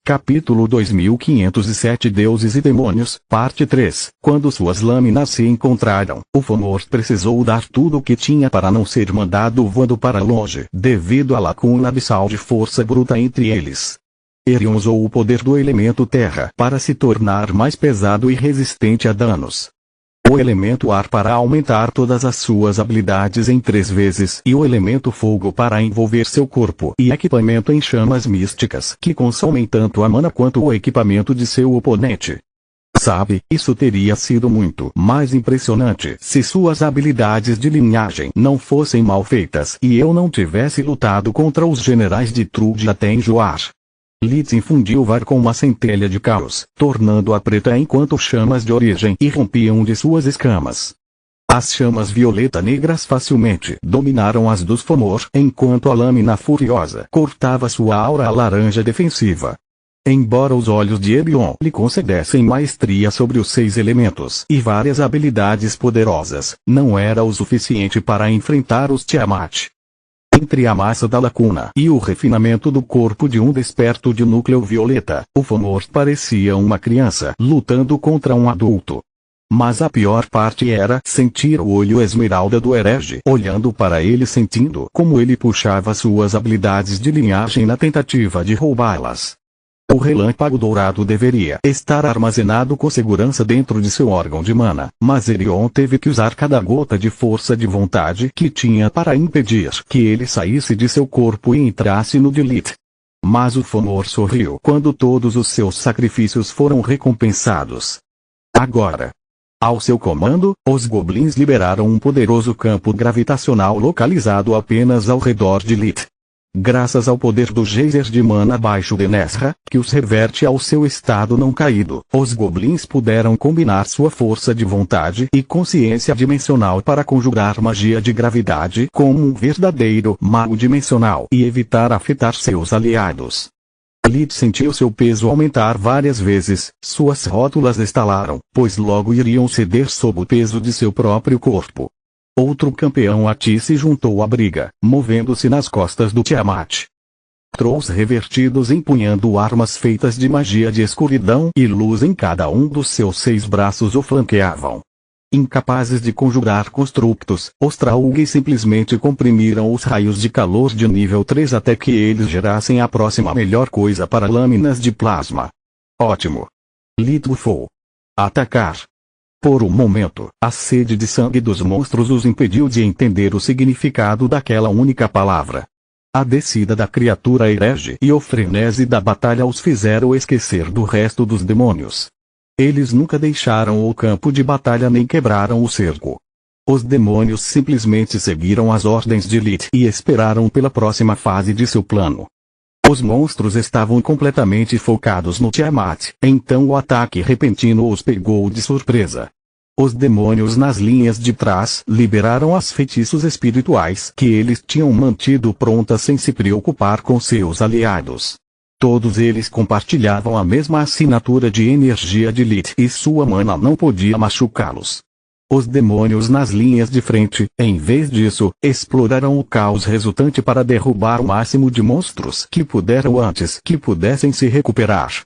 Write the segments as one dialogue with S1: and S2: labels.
S1: Capítulo 2507 Deuses e Demônios, Parte 3. Quando suas lâminas se encontraram, o Fomor precisou dar tudo o que tinha para não ser mandado voando para longe, devido à lacuna abissal de força bruta entre eles. Erion usou o poder do elemento terra para se tornar mais pesado e resistente a danos. O elemento ar para aumentar todas as suas habilidades em 3 vezes e o elemento fogo para envolver seu corpo e equipamento em chamas místicas que consomem tanto a mana quanto o equipamento de seu oponente. Sabe, isso teria sido muito mais impressionante se suas habilidades de linhagem não fossem mal feitas e eu não tivesse lutado contra os generais de Trude até enjoar. Lith infundiu o VAR com uma centelha de caos, tornando-a preta enquanto chamas de origem irrompiam de suas escamas. As chamas violeta-negras facilmente dominaram as dos Fomor, enquanto a lâmina furiosa cortava sua aura laranja defensiva. Embora os olhos de Erion lhe concedessem maestria sobre os 6 elementos e várias habilidades poderosas, não era o suficiente para enfrentar os Tiamat. Entre a massa da lacuna e o refinamento do corpo de um desperto de núcleo violeta, o Fomor parecia uma criança lutando contra um adulto. Mas a pior parte era sentir o olho esmeralda do herege olhando para ele, sentindo como ele puxava suas habilidades de linhagem na tentativa de roubá-las. O relâmpago dourado deveria estar armazenado com segurança dentro de seu órgão de mana, mas Erion teve que usar cada gota de força de vontade que tinha para impedir que ele saísse de seu corpo e entrasse no de Lith. Mas o Fomor sorriu quando todos os seus sacrifícios foram recompensados. Agora, ao seu comando, os goblins liberaram um poderoso campo gravitacional localizado apenas ao redor de Lith. Graças ao poder do geyser de mana abaixo de Nesra, que os reverte ao seu estado não caído, os goblins puderam combinar sua força de vontade e consciência dimensional para conjurar magia de gravidade como um verdadeiro mago dimensional e evitar afetar seus aliados. Lith sentiu seu peso aumentar várias vezes, suas rótulas estalaram, pois logo iriam ceder sob o peso de seu próprio corpo. Outro campeão Ati se juntou à briga, movendo-se nas costas do Tiamat. Trolls revertidos empunhando armas feitas de magia de escuridão e luz em cada um dos seus 6 braços o flanqueavam. Incapazes de conjurar constructos, os Traugei simplesmente comprimiram os raios de calor de nível 3 até que eles gerassem a próxima melhor coisa para lâminas de plasma. Ótimo! Lith bufou. Atacar! Por um momento, a sede de sangue dos monstros os impediu de entender o significado daquela única palavra. A descida da criatura herege e o frenesi da batalha os fizeram esquecer do resto dos demônios. Eles nunca deixaram o campo de batalha nem quebraram o cerco. Os demônios simplesmente seguiram as ordens de Lith e esperaram pela próxima fase de seu plano. Os monstros estavam completamente focados no Tiamat, então o ataque repentino os pegou de surpresa. Os demônios nas linhas de trás liberaram as feitiços espirituais que eles tinham mantido prontas sem se preocupar com seus aliados. Todos eles compartilhavam a mesma assinatura de energia de Lith e sua mana não podia machucá-los. Os demônios nas linhas de frente, em vez disso, exploraram o caos resultante para derrubar o máximo de monstros que puderam antes que pudessem se recuperar.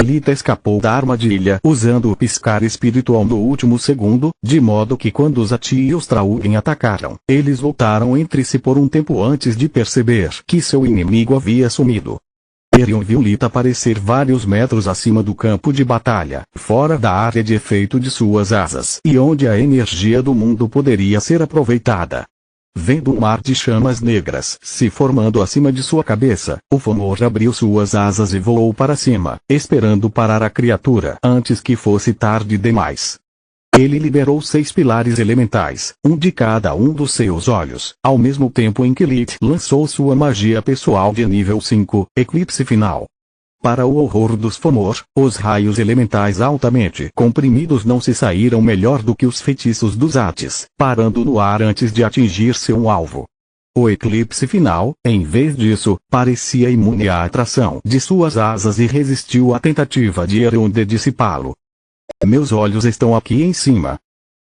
S1: Lith escapou da armadilha usando o piscar espiritual no último segundo, de modo que quando os Ati e os Traugem atacaram, eles voltaram entre si por um tempo antes de perceber que seu inimigo havia sumido. Erion viu Lith aparecer vários metros acima do campo de batalha, fora da área de efeito de suas asas e onde a energia do mundo poderia ser aproveitada. Vendo um mar de chamas negras se formando acima de sua cabeça, o Fomor abriu suas asas e voou para cima, esperando parar a criatura antes que fosse tarde demais. Ele liberou 6 pilares elementais, um de cada um dos seus olhos, ao mesmo tempo em que Lith lançou sua magia pessoal de nível 5, Eclipse Final. Para o horror dos Fomor, os raios elementais altamente comprimidos não se saíram melhor do que os feitiços dos Atis, parando no ar antes de atingir seu alvo. O eclipse final, em vez disso, parecia imune à atração de suas asas e resistiu à tentativa de Erion de dissipá-lo. Meus olhos estão aqui em cima.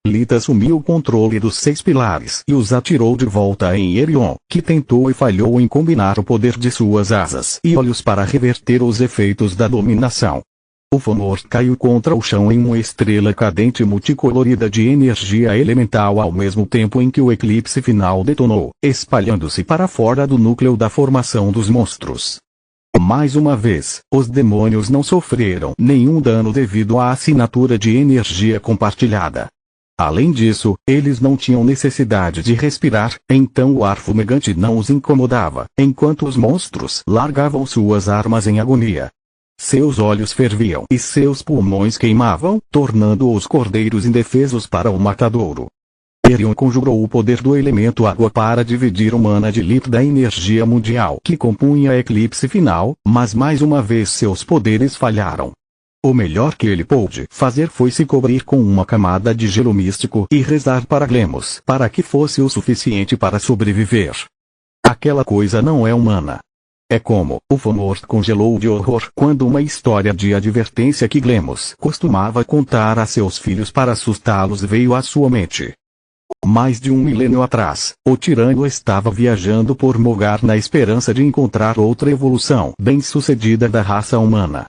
S1: Lita assumiu o controle dos 6 pilares e os atirou de volta em Erion, que tentou e falhou em combinar o poder de suas asas e olhos para reverter os efeitos da dominação. O Fomor caiu contra o chão em uma estrela cadente multicolorida de energia elemental ao mesmo tempo em que o eclipse final detonou, espalhando-se para fora do núcleo da formação dos monstros. Mais uma vez, os demônios não sofreram nenhum dano devido à assinatura de energia compartilhada. Além disso, eles não tinham necessidade de respirar, então o ar fumegante não os incomodava, enquanto os monstros largavam suas armas em agonia. Seus olhos ferviam e seus pulmões queimavam, tornando-os cordeiros indefesos para o matadouro. Erion conjurou o poder do elemento água para dividir o mana de Lita da energia mundial que compunha a eclipse final, mas mais uma vez seus poderes falharam. O melhor que ele pôde fazer foi se cobrir com uma camada de gelo místico e rezar para Glemos para que fosse o suficiente para sobreviver. Aquela coisa não é humana. É como o Fomor congelou de horror quando uma história de advertência que Glemos costumava contar a seus filhos para assustá-los veio à sua mente. Mais de um milênio atrás, o tirano estava viajando por Mogar na esperança de encontrar outra evolução bem-sucedida da raça humana.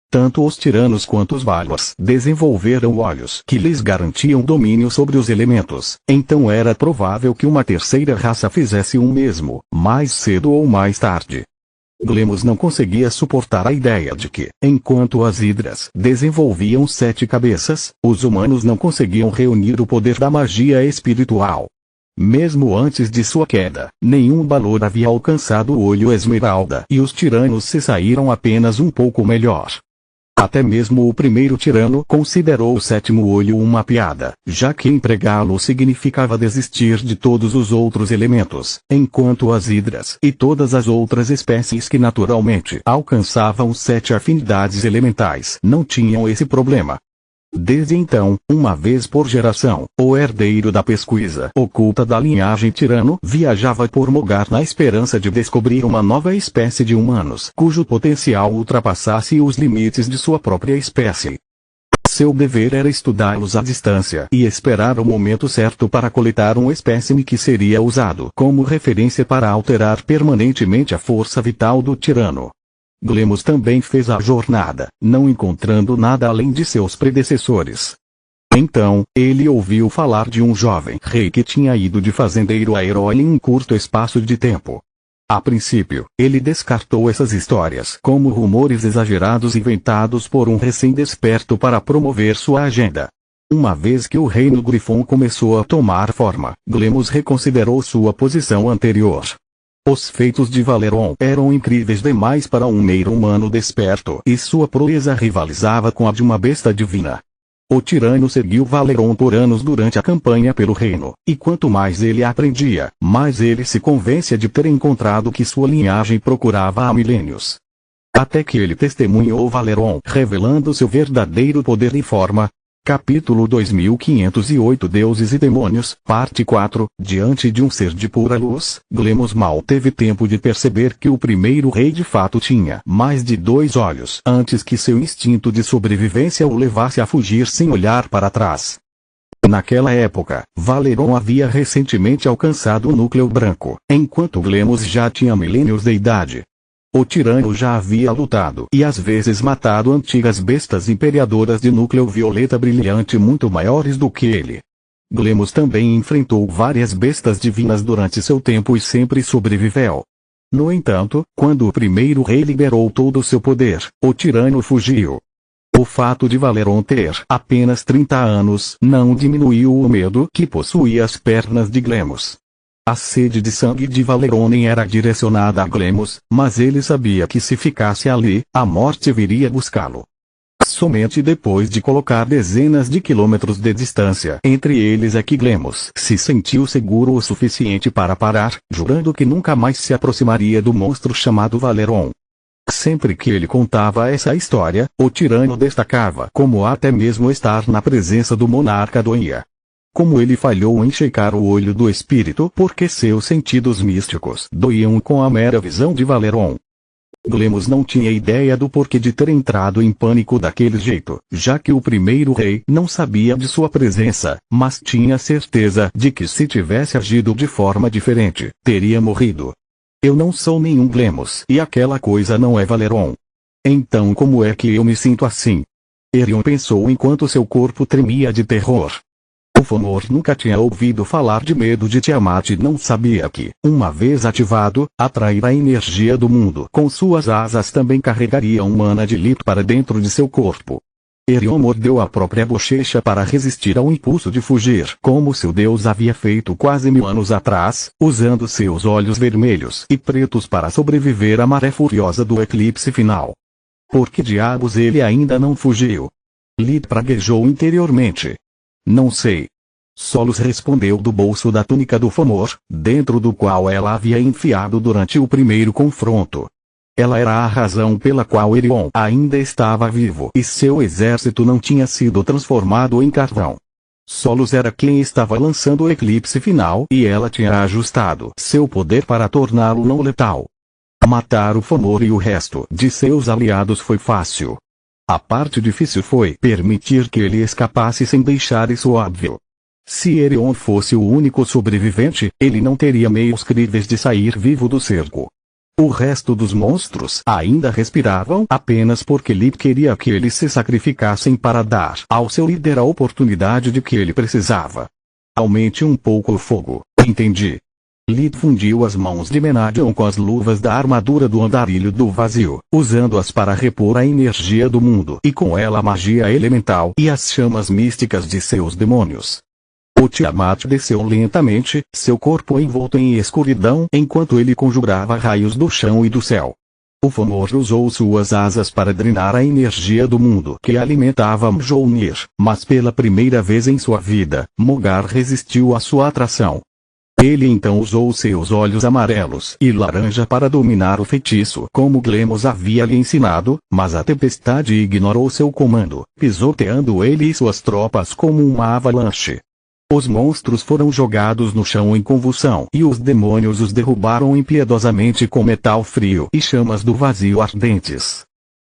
S1: Tanto os tiranos quanto os Valyors desenvolveram olhos que lhes garantiam domínio sobre os elementos, então era provável que uma terceira raça fizesse o mesmo, mais cedo ou mais tarde. Glemos não conseguia suportar a ideia de que, enquanto as hidras desenvolviam 7 cabeças, os humanos não conseguiam reunir o poder da magia espiritual. Mesmo antes de sua queda, nenhum Balor havia alcançado o olho esmeralda e os tiranos se saíram apenas um pouco melhor. Até mesmo o primeiro tirano considerou o 7º olho uma piada, já que empregá-lo significava desistir de todos os outros elementos, enquanto as hidras e todas as outras espécies que naturalmente alcançavam 7 afinidades elementais não tinham esse problema. Desde então, uma vez por geração, o herdeiro da pesquisa oculta da linhagem tirano viajava por Mogar na esperança de descobrir uma nova espécie de humanos cujo potencial ultrapassasse os limites de sua própria espécie. Seu dever era estudá-los à distância e esperar o momento certo para coletar um espécime que seria usado como referência para alterar permanentemente a força vital do tirano. Glemos também fez a jornada, não encontrando nada além de seus predecessores. Então, ele ouviu falar de um jovem rei que tinha ido de fazendeiro a herói em um curto espaço de tempo. A princípio, ele descartou essas histórias como rumores exagerados inventados por um recém-desperto para promover sua agenda. Uma vez que o reino Grifon começou a tomar forma, Glemos reconsiderou sua posição anterior. Os feitos de Valeron eram incríveis demais para um meiro humano desperto e sua proeza rivalizava com a de uma besta divina. O tirano seguiu Valeron por anos durante a campanha pelo reino, e quanto mais ele aprendia, mais ele se convencia de ter encontrado o que sua linhagem procurava há milênios. Até que ele testemunhou Valeron revelando seu verdadeiro poder e forma. Capítulo 2508 Deuses e Demônios, Parte 4. Diante de um ser de pura luz, Glemos mal teve tempo de perceber que o primeiro rei de fato tinha mais de 2 olhos antes que seu instinto de sobrevivência o levasse a fugir sem olhar para trás. Naquela época, Valeron havia recentemente alcançado o núcleo branco, enquanto Glemos já tinha milênios de idade. O tirano já havia lutado e às vezes matado antigas bestas imperadoras de núcleo violeta brilhante muito maiores do que ele. Glemos também enfrentou várias bestas divinas durante seu tempo e sempre sobreviveu. No entanto, quando o primeiro rei liberou todo o seu poder, o tirano fugiu. O fato de Valeron ter apenas 30 anos não diminuiu o medo que possuía as pernas de Glemos. A sede de sangue de Valeron nem era direcionada a Glemos, mas ele sabia que se ficasse ali, a morte viria buscá-lo. Somente depois de colocar dezenas de quilômetros de distância entre eles é que Glemos se sentiu seguro o suficiente para parar, jurando que nunca mais se aproximaria do monstro chamado Valeron. Sempre que ele contava essa história, o tirano destacava como até mesmo estar na presença do monarca doía. Como ele falhou em checar o olho do espírito porque seus sentidos místicos doíam com a mera visão de Valeron. Glemos não tinha ideia do porquê de ter entrado em pânico daquele jeito, já que o primeiro rei não sabia de sua presença, mas tinha certeza de que se tivesse agido de forma diferente, teria morrido. Eu não sou nenhum Glemos e aquela coisa não é Valeron. Então como é que eu me sinto assim? Erion pensou enquanto seu corpo tremia de terror. O Fomor nunca tinha ouvido falar de medo de Tiamat e não sabia que, uma vez ativado, atrair a energia do mundo com suas asas também carregaria um mana de Lith para dentro de seu corpo. Erion mordeu a própria bochecha para resistir ao impulso de fugir, como seu deus havia feito quase 1000 anos atrás, usando seus olhos vermelhos e pretos para sobreviver à maré furiosa do eclipse final. Por que diabos ele ainda não fugiu? Lith praguejou interiormente. Não sei. Solos respondeu do bolso da túnica do Fomor, dentro do qual ela havia enfiado durante o primeiro confronto. Ela era a razão pela qual Erion ainda estava vivo e seu exército não tinha sido transformado em carvão. Solos era quem estava lançando o eclipse final e ela tinha ajustado seu poder para torná-lo não letal. Matar o Fomor e o resto de seus aliados foi fácil. A parte difícil foi permitir que ele escapasse sem deixar isso óbvio. Se Erion fosse o único sobrevivente, ele não teria meios críveis de sair vivo do cerco. O resto dos monstros ainda respiravam apenas porque Lith queria que eles se sacrificassem para dar ao seu líder a oportunidade de que ele precisava. Aumente um pouco o fogo, entendi. Lith fundiu as mãos de Menadion com as luvas da armadura do andarilho do vazio, usando-as para repor a energia do mundo e com ela a magia elemental e as chamas místicas de seus demônios. O Tiamat desceu lentamente, seu corpo envolto em escuridão enquanto ele conjurava raios do chão e do céu. O Fomor usou suas asas para drenar a energia do mundo que alimentava Mjolnir, mas pela primeira vez em sua vida, Mogar resistiu à sua atração. Ele então usou seus olhos amarelos e laranja para dominar o feitiço como Glemos havia lhe ensinado, mas a tempestade ignorou seu comando, pisoteando ele e suas tropas como uma avalanche. Os monstros foram jogados no chão em convulsão e os demônios os derrubaram impiedosamente com metal frio e chamas do vazio ardentes.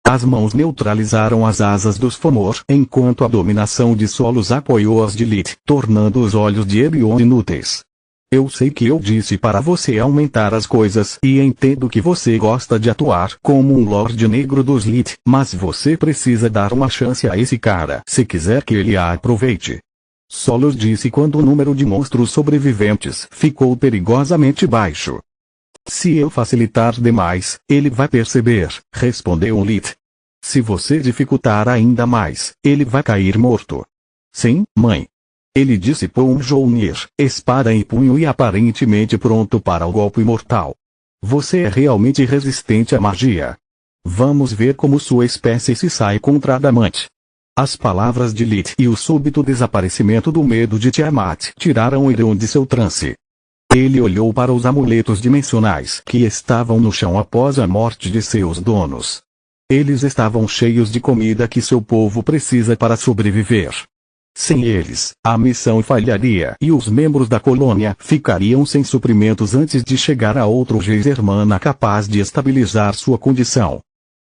S1: As mãos neutralizaram as asas dos Fomor enquanto a dominação de Solos apoiou as de Lith, tornando os olhos de Erion inúteis. Eu sei que eu disse para você aumentar as coisas e entendo que você gosta de atuar como um Lorde Negro dos Lith, mas você precisa dar uma chance a esse cara se quiser que ele a aproveite. Solos disse quando o número de monstros sobreviventes ficou perigosamente baixo. Se eu facilitar demais, ele vai perceber, respondeu Lith. Se você dificultar ainda mais, ele vai cair morto. Sim, mãe. Ele dissipou um Mjolnir, espada em punho e aparentemente pronto para o golpe mortal. Você é realmente resistente à magia. Vamos ver como sua espécie se sai contra Adamant. As palavras de Lith e o súbito desaparecimento do medo de Tiamat tiraram Erion de seu trance. Ele olhou para os amuletos dimensionais que estavam no chão após a morte de seus donos. Eles estavam cheios de comida que seu povo precisa para sobreviver. Sem eles, a missão falharia e os membros da colônia ficariam sem suprimentos antes de chegar a outro Geizermana capaz de estabilizar sua condição.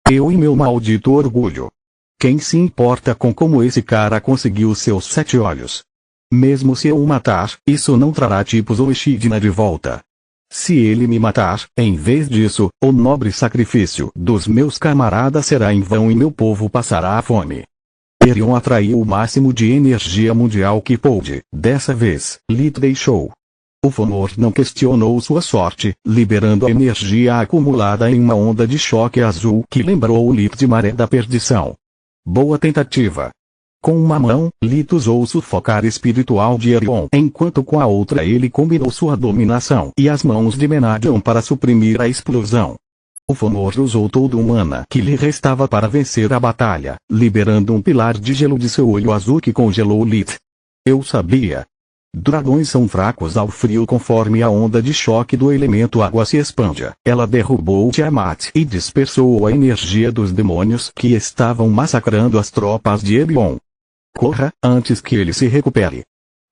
S1: Eu e meu maldito orgulho. Quem se importa com como esse cara conseguiu seus 7 olhos? Mesmo se eu o matar, isso não trará tipos ou Echidna de volta. Se ele me matar, em vez disso, o nobre sacrifício dos meus camaradas será em vão e meu povo passará fome. Erion atraiu o máximo de energia mundial que pôde. Dessa vez, Lith deixou. O Fomor não questionou sua sorte, liberando a energia acumulada em uma onda de choque azul que lembrou o Lith de maré da perdição. Boa tentativa. Com uma mão, Lith usou o sufocar espiritual de Erion, enquanto com a outra ele combinou sua dominação e as mãos de Menadion para suprimir a explosão. O Fomor usou todo o mana que lhe restava para vencer a batalha, liberando um pilar de gelo de seu olho azul que congelou Lith. Eu sabia. Dragões são fracos ao frio conforme a onda de choque do elemento água se expande. Ela derrubou Tiamat e dispersou a energia dos demônios que estavam massacrando as tropas de Erion. Corra, antes que ele se recupere.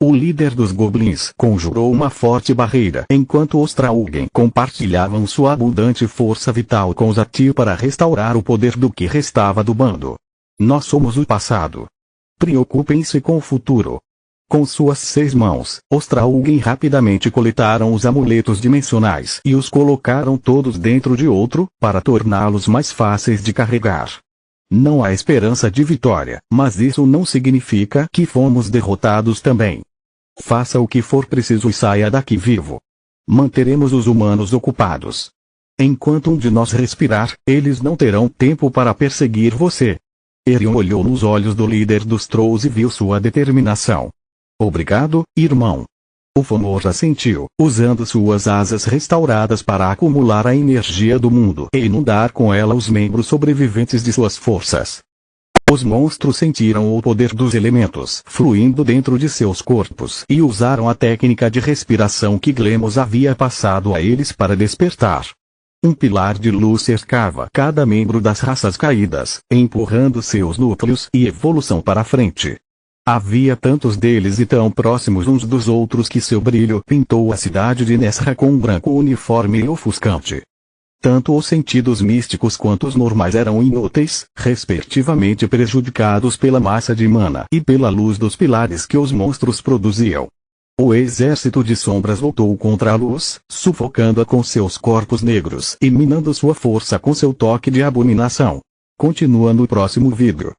S1: O líder dos goblins conjurou uma forte barreira enquanto os Traugem compartilhavam sua abundante força vital com os Ati para restaurar o poder do que restava do bando. Nós somos o passado. Preocupem-se com o futuro. Com suas 6 mãos, os Traugem rapidamente coletaram os amuletos dimensionais e os colocaram todos dentro de outro, para torná-los mais fáceis de carregar. Não há esperança de vitória, mas isso não significa que fomos derrotados também. Faça o que for preciso e saia daqui vivo. Manteremos os humanos ocupados. Enquanto um de nós respirar, eles não terão tempo para perseguir você. Erion olhou nos olhos do líder dos Trolls e viu sua determinação. Obrigado, irmão. O Fomor assentiu, usando suas asas restauradas para acumular a energia do mundo e inundar com ela os membros sobreviventes de suas forças. Os monstros sentiram o poder dos elementos fluindo dentro de seus corpos e usaram a técnica de respiração que Glemos havia passado a eles para despertar. Um pilar de luz cercava cada membro das raças caídas, empurrando seus núcleos e evolução para a frente. Havia tantos deles e tão próximos uns dos outros que seu brilho pintou a cidade de Nesra com um branco uniforme e ofuscante. Tanto os sentidos místicos quanto os normais eram inúteis, respectivamente prejudicados pela massa de mana e pela luz dos pilares que os monstros produziam. O exército de sombras lutou contra a luz, sufocando-a com seus corpos negros e minando sua força com seu toque de abominação. Continua no próximo vídeo.